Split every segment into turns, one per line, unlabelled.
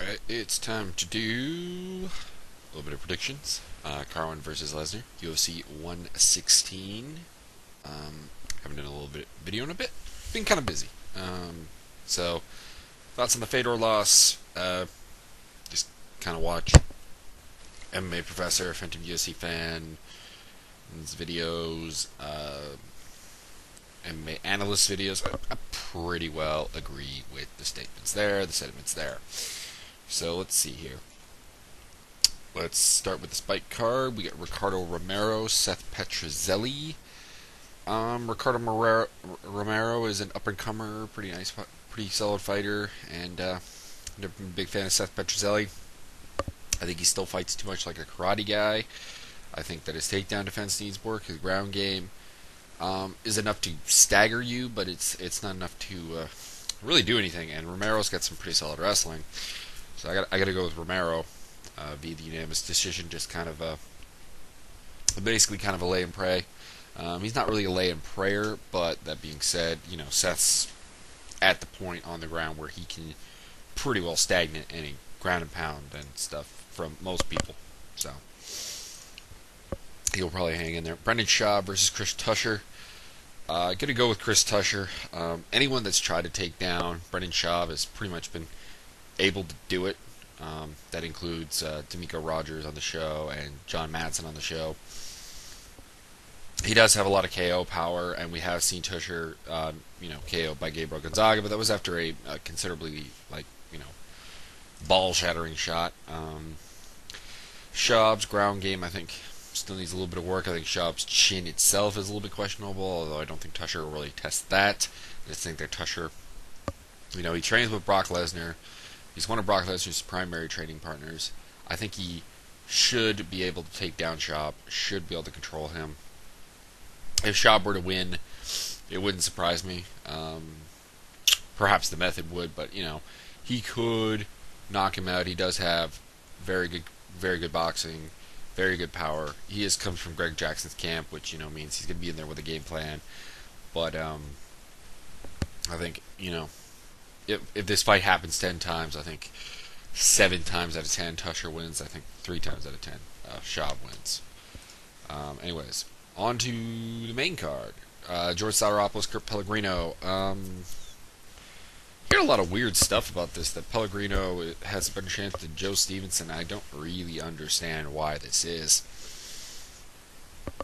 Alright, it's time to do a little bit of predictions. Carwin versus Lesnar, UFC 116. Haven't done a little bit of video in a bit. Been kind of busy. So, thoughts on the Fedor loss. Just kind of watch MMA Professor, Phantom UFC fan, his videos, MMA analyst videos. I pretty well agree with the statements there, the sentiments there. So let's see here. Let's start with the spike card. We got Ricardo Romero, Seth Petruzelli. Romero is an up-and-comer, pretty nice, pretty solid fighter, and never been a big fan of Seth Petruzelli. I think he still fights too much like a karate guy. I think that his takedown defense needs work. His ground game is enough to stagger you, but it's not enough to really do anything. And Romero's got some pretty solid wrestling. So I got to go with Romero via the unanimous decision. Just kind of basically kind of a lay and pray. He's not really a lay and prayer, but that being said, Seth's at the point on the ground where he can pretty well stagnate any ground and pound and stuff from most people. So he'll probably hang in there. Brendan Schaub versus Chris Tusher. Gonna go with Chris Tusher. Anyone that's tried to take down Brendan Schaub has pretty much been able to do it. That includes D'Amico Rogers on the show and John Madsen on the show. He does have a lot of KO power, and we have seen Tusher, KO by Gabriel Gonzaga, but that was after a considerably, ball-shattering shot. Schaub's ground game, I think, still needs a little bit of work. I think Schaub's chin itself is a little bit questionable, although I don't think Tusher will really test that. I just think that Tusher, he trains with Brock Lesnar. He's one of Brock Lesnar's primary training partners. I think he should be able to take down Schaub, should be able to control him. If Schaub were to win, it wouldn't surprise me. Perhaps the method would, but, he could knock him out. He does have very good boxing, very good power. He comes from Greg Jackson's camp, which, means he's going to be in there with a game plan. But, I think, if this fight happens 10 times, I think 7 times out of 10 Tusher wins. I think 3 times out of 10 Schaub wins. Anyways, on to the main card. George Saueropoulos, Kurt Pellegrino. Heard a lot of weird stuff about this, that Pellegrino has a better chance than Joe Stephenson. I don't really understand why this is.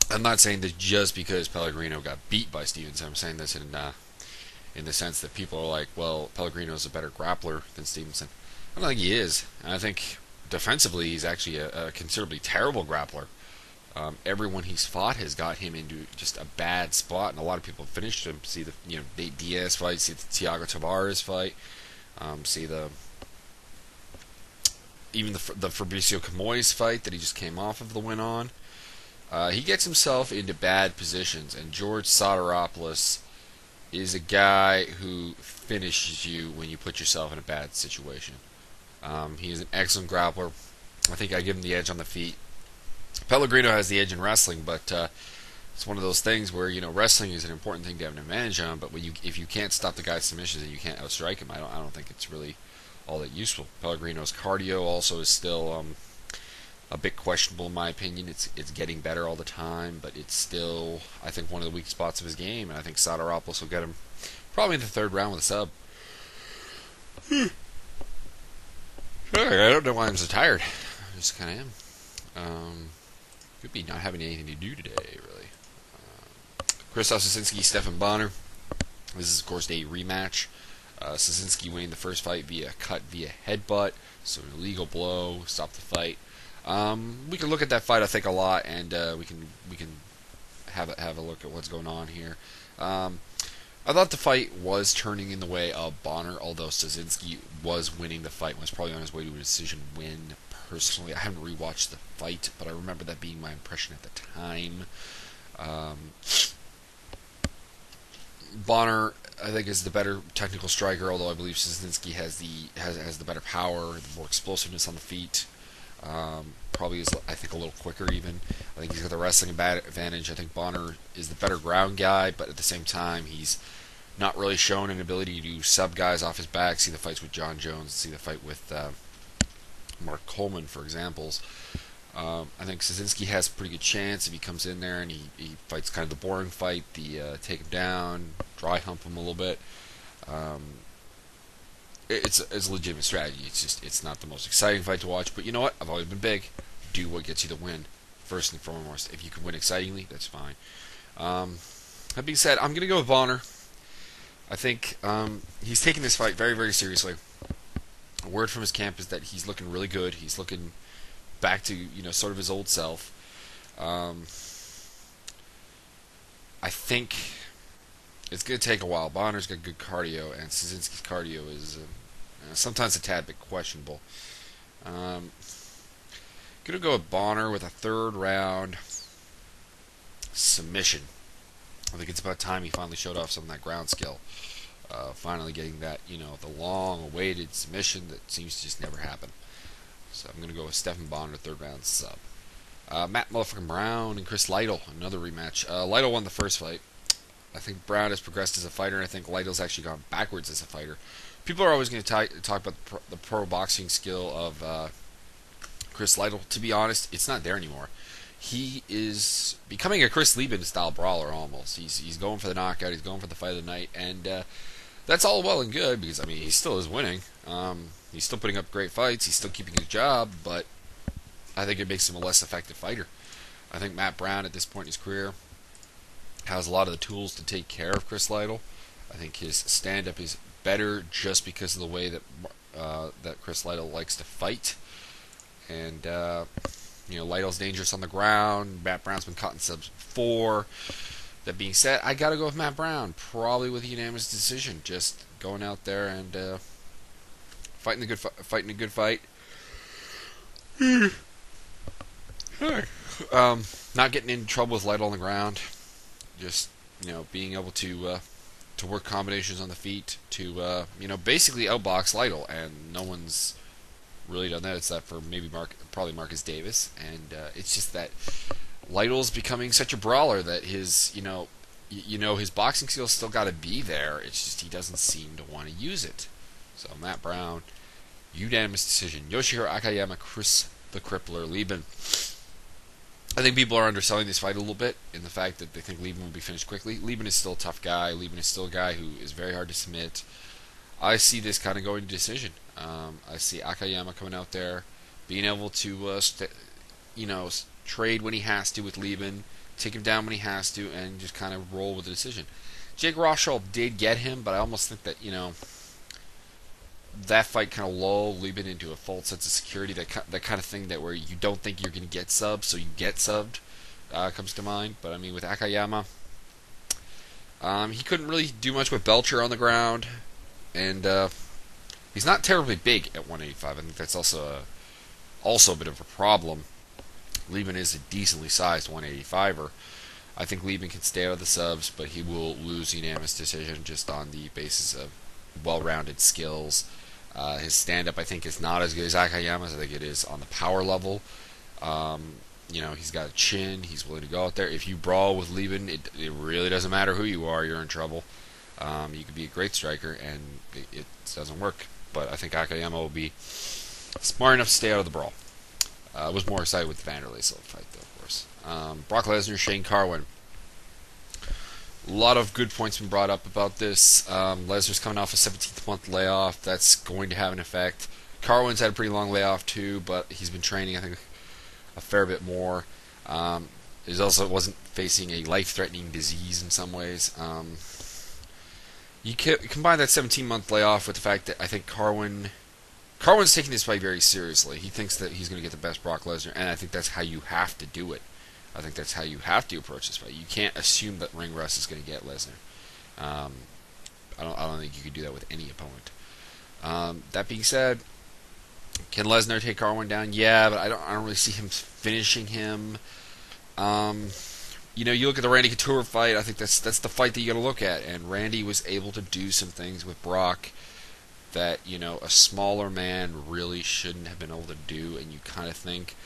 I'm not saying this just because Pellegrino got beat by Stephenson. I'm saying this in the sense that people are like, well, Pellegrino's a better grappler than Stephenson. I don't think he is. I think defensively he's actually a considerably terrible grappler. Everyone he's fought has got him into just a bad spot, and a lot of people have finished him. See the Nate Diaz fight, see the Thiago Tavares fight, see even the Fabricio Camoes fight that he just came off of the win on. He gets himself into bad positions, and George Saueropoulos is a guy who finishes you when you put yourself in a bad situation. He is an excellent grappler. I think I give him the edge on the feet. Pellegrino has the edge in wrestling, but it's one of those things where wrestling is an important thing to have an advantage on. But if you can't stop the guy's submissions and you can't outstrike him, I don't think it's really all that useful. Pellegrino's cardio also is still a bit questionable in my opinion. It's getting better all the time, but it's still, I think, one of the weak spots of his game, and I think Saueropoulos will get him probably in the 3rd round with a sub. I don't know why I'm so tired. I just kind of am. Could be not having anything to do today, really. Krzysztof Izinski, Stephen Bonnar. This is, of course, a rematch. Izinski winning the first fight via cut via headbutt, so an illegal blow, stopped the fight. We can look at that fight, I think, a lot, and we can have a look at what's going on here. I thought the fight was turning in the way of Bonnar, although Izinski was winning the fight and was probably on his way to a decision win. Personally, I haven't rewatched the fight, but I remember that being my impression at the time. Bonnar, I think, is the better technical striker, although I believe Izinski has the better power, the more explosiveness on the feet. Probably is, I think, a little quicker even. I think he's got the wrestling advantage. I think Bonnar is the better ground guy, but at the same time, he's not really shown an ability to sub guys off his back. See the fights with John Jones, see the fight with Mark Coleman, for examples. I think Izinski has a pretty good chance if he comes in there and he fights kind of the boring fight, the take him down, dry hump him a little bit. Um, it's a legitimate strategy. It's not the most exciting fight to watch, but you know what? I've always been big. Do what gets you the win. First and foremost, if you can win excitingly, that's fine. That being said, I'm gonna go with Bonnar. I think he's taking this fight very, very seriously. A word from his camp is that he's looking really good. He's looking back to sort of his old self. Um, I think it's going to take a while. Bonner's got good cardio, and Szynski's cardio is sometimes a tad bit questionable. Going to go with Bonnar with a third round submission. I think it's about time he finally showed off some of that ground skill. Finally getting that, the long-awaited submission that seems to just never happen. So I'm going to go with Stephen Bonnar, third round sub. Matt motherfucking Brown and Chris Lytle, another rematch. Lytle won the first fight. I think Brown has progressed as a fighter, and I think Lytle's actually gone backwards as a fighter. People are always going to talk about the pro boxing skill of Chris Lytle. To be honest, it's not there anymore. He is becoming a Chris Lieben style brawler almost. He's going for the knockout. He's going for the fight of the night, and that's all well and good because he still is winning. He's still putting up great fights. He's still keeping his job, but I think it makes him a less effective fighter. I think Matt Brown at this point in his career has a lot of the tools to take care of Chris Lytle. I think his stand-up is better just because of the way that that Chris Lytle likes to fight, and Lytle's dangerous on the ground. Matt Brown's been caught in subs before. That being said, I gotta go with Matt Brown, probably with a unanimous decision. Just going out there and fighting a good fight. Not getting in trouble with Lytle on the ground. Just being able to work combinations on the feet to basically outbox Lytle, and no one's really done that except for probably Marcus Davis, and it's just that Lytle's becoming such a brawler that his his boxing skills still got to be there. It's just he doesn't seem to want to use it. So Matt Brown, unanimous decision. Yoshihiro Akiyama, Chris the Crippler Lieben. I think people are underselling this fight a little bit in the fact that they think Lieben will be finished quickly. Lieben is still a tough guy. Lieben is still a guy who is very hard to submit. I see this kind of going to decision. I see Akiyama coming out there, being able to trade when he has to with Lieben, take him down when he has to, and just kind of roll with the decision. Jake Rosholt did get him, but I almost think that that fight kind of lulled Lieben into a false sense of security. That kind of thing that where you don't think you're going to get subbed, so you get subbed, comes to mind. But I mean, with Akiyama, he couldn't really do much with Belcher on the ground, and he's not terribly big at 185. I think that's also a bit of a problem. Lieben is a decently sized 185er. I think Lieben can stay out of the subs, but he will lose unanimous decision just on the basis of well-rounded skills. His stand-up, I think, is not as good as Akiyama's. I think it is on the power level. He's got a chin. He's willing to go out there. If you brawl with Lieben, it really doesn't matter who you are. You're in trouble. You could be a great striker, and it doesn't work. But I think Akiyama will be smart enough to stay out of the brawl. I was more excited with the Vanderlei Silva fight, though, of course. Brock Lesnar, Shane Carwin. A lot of good points been brought up about this. Lesnar's coming off a 17th-month layoff. That's going to have an effect. Carwin's had a pretty long layoff, too, but he's been training, I think, a fair bit more. He also wasn't facing a life-threatening disease in some ways. You combine that 17-month layoff with the fact that I think Carwin's taking this fight very seriously. He thinks that he's going to get the best Brock Lesnar, and I think that's how you have to do it. I think that's how you have to approach this fight. You can't assume that ring rust is going to get Lesnar. I don't think you could do that with any opponent. That being said, can Lesnar take Carwin down? Yeah, but I don't really see him finishing him. You look at the Randy Couture fight. I think that's the fight that you got to look at. And Randy was able to do some things with Brock that a smaller man really shouldn't have been able to do. And you kind of think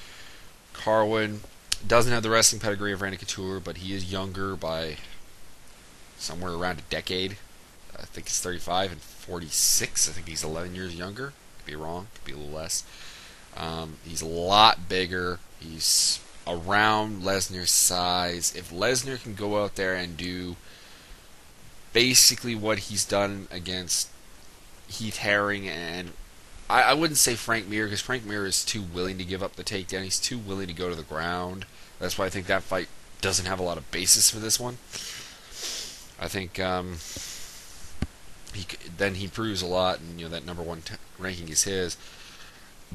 Carwin doesn't have the wrestling pedigree of Randy Couture, but he is younger by somewhere around a decade. I think he's 35 and 46. I think he's 11 years younger. Could be wrong. Could be a little less. He's a lot bigger. He's around Lesnar's size. If Lesnar can go out there and do basically what he's done against Heath Herring, and I wouldn't say Frank Mir, because Frank Mir is too willing to give up the takedown. He's too willing to go to the ground. That's why I think that fight doesn't have a lot of basis for this one. I think he proves a lot, and that number one ranking is his.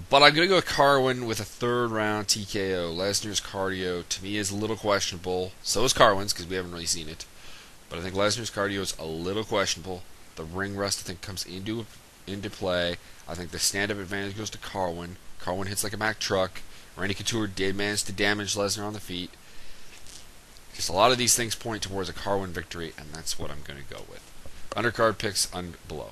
But I'm going to go with Carwin with a third round TKO. Lesnar's cardio, to me, is a little questionable. So is Carwin's, because we haven't really seen it. But I think Lesnar's cardio is a little questionable. The ring rust, I think, comes into play. I think the stand-up advantage goes to Carwin. Carwin hits like a Mack truck. Randy Couture did manage to damage Lesnar on the feet. Just a lot of these things point towards a Carwin victory, and that's what I'm going to go with. Undercard picks below.